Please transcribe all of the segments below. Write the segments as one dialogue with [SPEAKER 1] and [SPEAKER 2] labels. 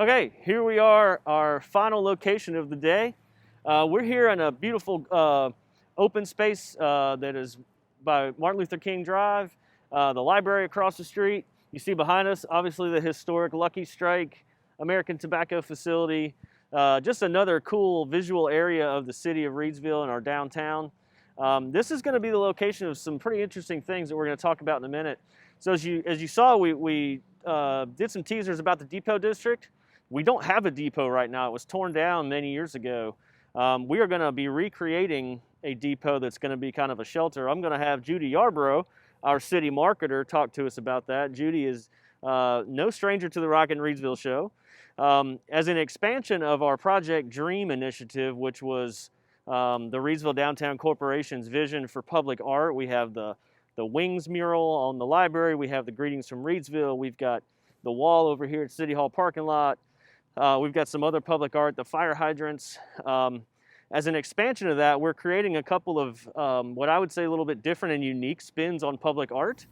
[SPEAKER 1] Okay, here we are, our final location of the day. We're here in a beautiful open space that is by Martin Luther King Drive, the library across the street. You see behind us, obviously, the historic Lucky Strike American Tobacco Facility. Just another cool visual area of the city of Reidsville and our downtown. This is going to be the location of some pretty interesting things that we're going to talk about in a minute. So as you saw, we did some teasers about the Depot District. We don't have a depot right now. It was torn down many years ago. We are going to be recreating a depot that's going to be kind of a shelter. I'm going to have Judy Yarbrough, our city marketer, talk to us about that. Judy is no stranger to the Rockin' Reidsville show. As an expansion of our Project Dream initiative, which was the Reidsville Downtown Corporation's vision for public art, we have the Wings mural on the library. We have the Greetings from Reidsville. We've got the wall over here at City Hall parking lot. We've got some other public art, the fire hydrants. As an expansion of that, we're creating a couple of what I would say a little bit different and unique spins on public art.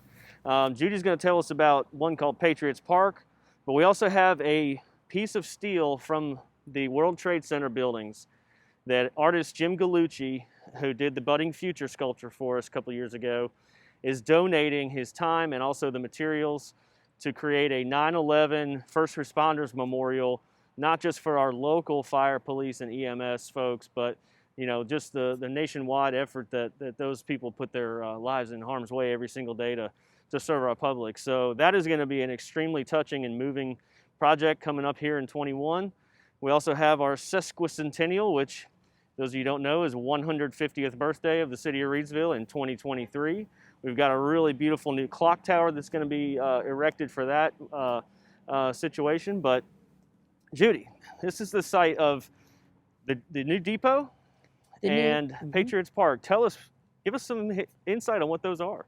[SPEAKER 1] Judy's going to tell us about one called Patriots Park, but we also have a piece of steel from the World Trade Center buildings that artist Jim Gallucci, who did the Budding Future sculpture for us a couple years ago, is donating his time and also the materials to create a 9/11 first responders memorial, not just for our local fire, police, and EMS folks, but just the nationwide effort that those people put their lives in harm's way every single day to serve our public. So that is going to be an extremely touching and moving project coming up here in 21. We also have our Sesquicentennial, which those of you who don't know is 150th birthday of the city of Reidsville in 2023. We've got a really beautiful new clock tower that's going to be erected for that situation. But Judy, this is the site of the new depot and Patriots Park. Give us some insight on what those are.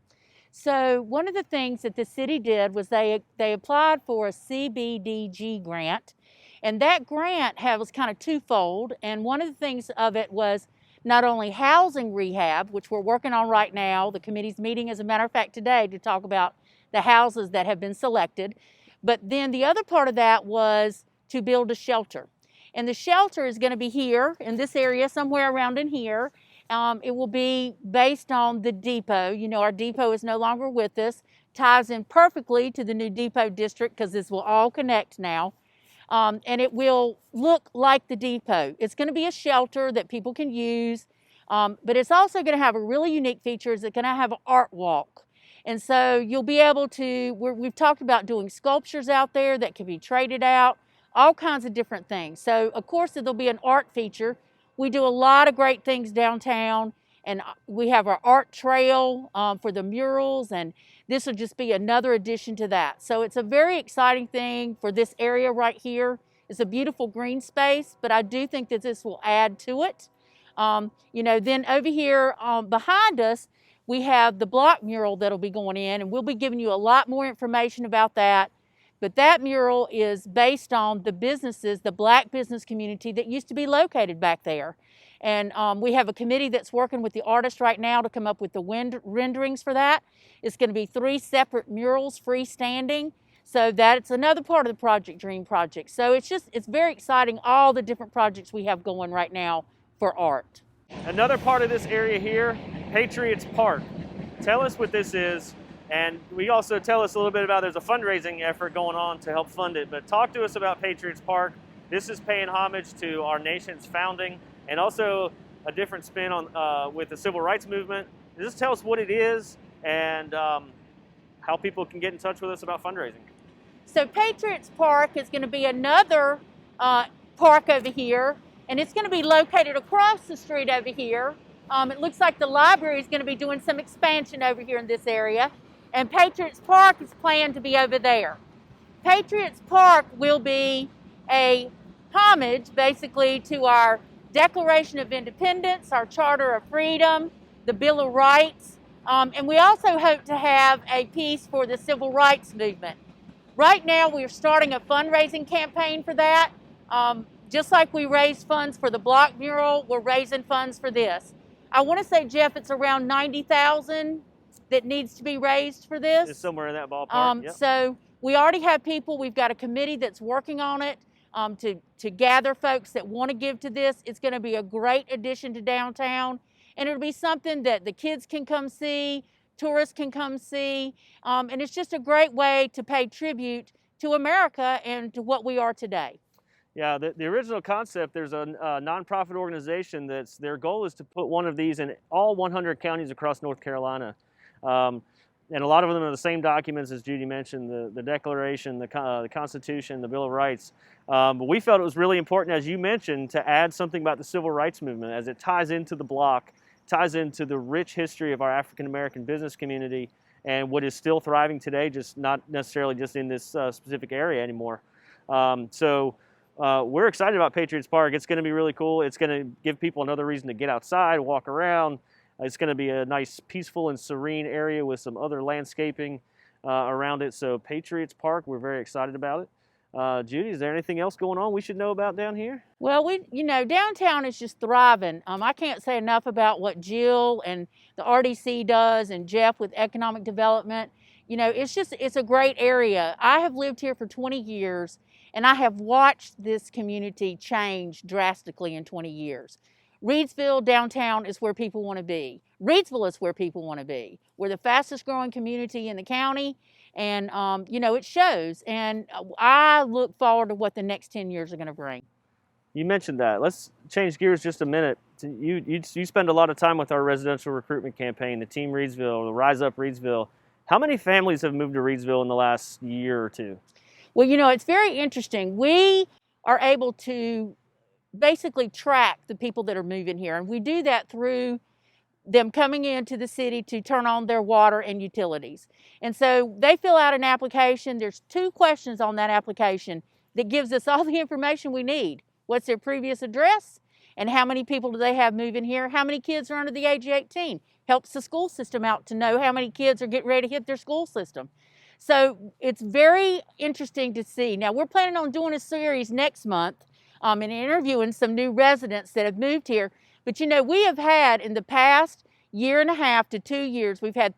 [SPEAKER 2] So one of the things that the city did was they applied for a CBDG grant, and that grant was kind of twofold. And one of the things of it was not only housing rehab, which we're working on right now. The committee's meeting, as a matter of fact, today to talk about the houses that have been selected. But then the other part of that was to build a shelter. And the shelter is going to be here in this area, somewhere around in here. It will be based on the depot. Our depot is no longer with us. Ties in perfectly to the new depot district because this will all connect now. And it will look like the depot. It's going to be a shelter that people can use, but it's also going to have a really unique feature. It's going to have an art walk. And so you'll be able to, we've talked about doing sculptures out there that can be traded out, all kinds of different things. So of course there'll be an art feature. We do a lot of great things downtown, and we have our art trail for the murals, and this will just be another addition to that. So it's a very exciting thing for this area right here. It's a beautiful green space, but I do think that this will add to it. Then over here behind us, we have the block mural that'll be going in, and we'll be giving you a lot more information about that. But that mural is based on the businesses, the Black business community that used to be located back there. And we have a committee that's working with the artist right now to come up with the renderings for that. It's going to be 3 separate murals, freestanding. So that's another part of the Project Dream project. So it's very exciting, all the different projects we have going right now for art.
[SPEAKER 1] Another part of this area here, Patriots Park. Tell us what this is. And we also tell us a little bit about there's a fundraising effort going on to help fund it. But talk to us about Patriots Park. This is paying homage to our nation's founding and also a different spin on with the civil rights movement. Just tell us what it is and how people can get in touch with us about fundraising.
[SPEAKER 2] So Patriots Park is going to be another park over here, and it's going to be located across the street over here. It looks like the library is going to be doing some expansion over here in this area. And Patriots Park is planned to be over there. Patriots Park will be a homage, basically, to our Declaration of Independence, our Charter of Freedom, the Bill of Rights, and we also hope to have a piece for the Civil Rights Movement. Right now, we're starting a fundraising campaign for that. Just like we raised funds for the block mural, we're raising funds for this. I want to say, Jeff, it's around $90,000 that needs to be raised for this.
[SPEAKER 1] It's somewhere in that ballpark. Yep.
[SPEAKER 2] So we already have people. We've got a committee that's working on it. to gather folks that want to give to this. It's going to be a great addition to downtown, and it'll be something that the kids can come see, tourists can come see, and it's just a great way to pay tribute to America and to what we are today.
[SPEAKER 1] Yeah, the original concept, there's a nonprofit organization that's their goal is to put one of these in all 100 counties across North Carolina. And a lot of them are the same documents as Judy mentioned, the Declaration, the Constitution, the Bill of Rights. But we felt it was really important, as you mentioned, to add something about the Civil Rights Movement as it ties into the block, ties into the rich history of our African-American business community and what is still thriving today, just not necessarily just in this specific area anymore. We're excited about Patriots Park. It's going to be really cool. It's going to give people another reason to get outside, walk around. It's going to be a nice, peaceful, and serene area with some other landscaping around it. So Patriots Park, we're very excited about it. Judy, is there anything else going on we should know about down here?
[SPEAKER 2] Well, downtown is just thriving. I can't say enough about what Jill and the RDC does and Jeff with economic development. It's a great area. I have lived here for 20 years, and I have watched this community change drastically in 20 years. Reidsville downtown is where people want to be. Reidsville is where people want to be. We're the fastest growing community in the county, and it shows. And I look forward to what the next 10 years are going to bring.
[SPEAKER 1] You mentioned that. Let's change gears just a minute. You spend a lot of time with our residential recruitment campaign, the Team Reidsville, the Rise Up Reidsville. How many families have moved to Reidsville in the last year or two?
[SPEAKER 2] Well, it's very interesting. We are able to basically track the people that are moving here, and we do that through them coming into the city to turn on their water and utilities. And so they fill out an application. There's 2 questions on that application that gives us all the information we need. What's their previous address, and how many people do they have moving here? How many kids are under the age of 18? Helps the school system out to know how many kids are getting ready to hit their school system. So it's very interesting to see. Now, we're planning on doing a series next month and interviewing some new residents that have moved here. But we have had in the past year and a half to 2 years, we've had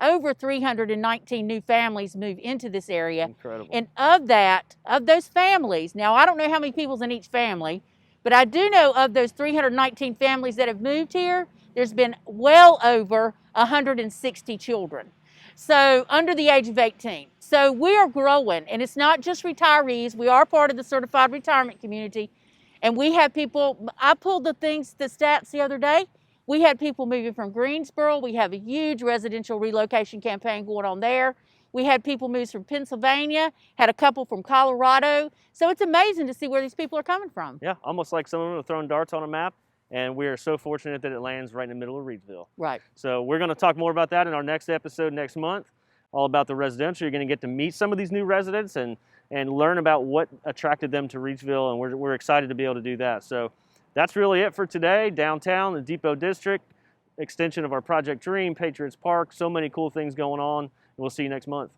[SPEAKER 2] over 319 new families move into this area.
[SPEAKER 1] Incredible.
[SPEAKER 2] And of those families, now I don't know how many people's in each family, but I do know of those 319 families that have moved here, there's been well over 160 children. So under the age of 18. So we are growing, and it's not just retirees. We are part of the certified retirement community, and we have people. I pulled the stats the other day. We had people moving from Greensboro. We have a huge residential relocation campaign going on there. We had people move from Pennsylvania, had a couple from Colorado. So it's amazing to see where these people are coming from.
[SPEAKER 1] Yeah, almost like some of them have thrown darts on a map, and we are so fortunate that it lands right in the middle of Reidsville.
[SPEAKER 2] Right.
[SPEAKER 1] So we're going to talk more about that in our next episode next month, all about the residential. You're going to get to meet some of these new residents and learn about what attracted them to Reidsville, and we're excited to be able to do that. So that's really it for today. Downtown, the Depot District, extension of our Project Dream, Patriots Park, so many cool things going on. We'll see you next month.